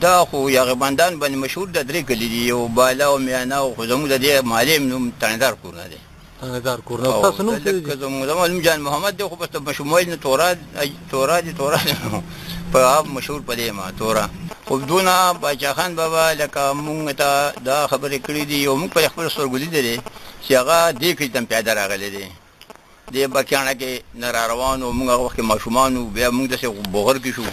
دا خو یاغبندان باندې مشهور د درې کلي دي، یو بالا او میانه او خو زموږ د دې معلم نوم تڼیدار کورونه دی. تڼیدار کورونه. تاسو نوم څه دی؟ زموږ معلم جان محمد دی، خو بس مشمول نه تورا دي په مشهور په دې ما تورا. خو دونه باچا خان بابا لکه مونږ ته دا خبرې کړې دي او موږ په خپل سترګو لیدلې چې هغه دې کلي ته پیاده راغلی دی. دې بکیانه کې نه را روان و، موږ هغه وخت کې ماشومان وو، بیا موږ داسې بغر کې شو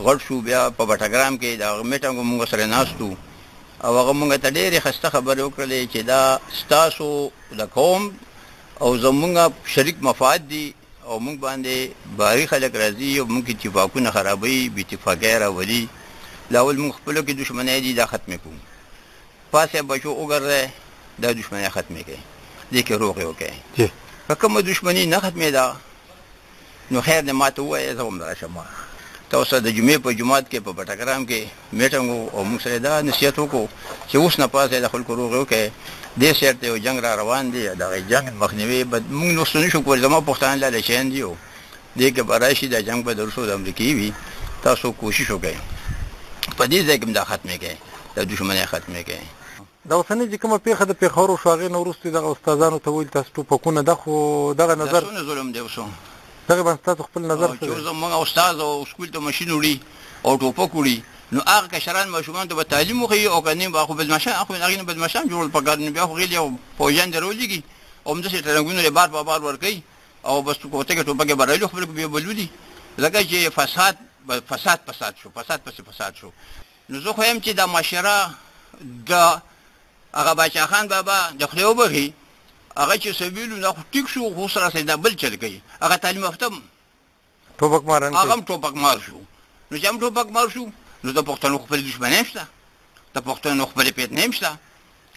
غټ شو، بیا په بټګرام کې د هغه میټنګ موږ سره ناست وو او هغه موږ ته ډېرې ښایسته خبرې وکړلې چې دا ستاسو د قوم او زموږ شریک مفاد دي او موږ باندې باري خلک راځي او موږ اتفاقونه خرابوي، بې اتفاقۍ راولي. لاول موږ خپلو کې دښمنۍ دي دا ختمې کوو، پاسې بچو وګرځئ دا دښمنۍ ختمې کړئ، دې کې روغې وکړئ. که کومه دښمني نه ختمېده نو خیر دی ما ته ووایه زه هم راشم. تاسو د جمعې په جومات کې په بټګرام کې میټنګ او موږ سره دا نصیحت وکړو چې اوس نه پاسه د خلکو روغې وکړئ، دې سیر ته یو جنګ را روان دی، د هغې جنګ مخنیوي موږ نو څه نه شو کولی، زما پښتانه لالچیان دي او دې کې به راشي دا جنګ به د روسو د امریکایي وي. تاسو کوشش وکړئ په دې ځای کې هم دا ختمې کړئ، دا دښمنۍ ختمې کړئ. دا اوسنۍ چې کومه پېښه د پېښور وشوه هغې نه وروسته دغه استادانو ته ویل تاسو ټوپکونه ده، خو دغه نظر څونه ظلم دی اوس دغې باندې ستاسو خپل نظر څه دی؟ چې زموږ استاد او سکول ته ماشین وړي او ټوپک وړي نو هغه کشران ماشومانو ته به تعلیم وښیي او که نه به خو بدماشان هغې نه بدماشان جوړول پکار نو بیا خو غېلې او پوځیان دې راولېږي او همداسې ټرنګونه یې بار په بار ورکوي او بس کوټه کې ټوپک یې به راولي خپل بیا به لولي، ځکه چې فساد شو، فساد پسې فساد شو. نو زه خو یم چې دا معاشره د هغه باچا خان بابا د خدای وبخي هغه چې سویلو نه خو ټیک شو، خو سره دا بل چل کوي، هغه تعلیم یافته ټوپک مارن هغه هم ټوپک مار شو. نو چې هم ټوپک مار شو نو د پښتنو خپل دښمنۍ شته، د پښتنو خپلې پیتنۍ شته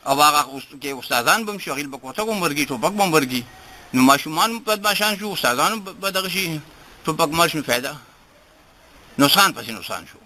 او هغه کې استادان به هم شي، هغوی به کوټک هم ورکړي، ټوپک به هم ورکړي. نو ماشومان بدماشان شو، استادان به دغه شي ټوپک مار شو، فایده نقصان پسې نقصان شو.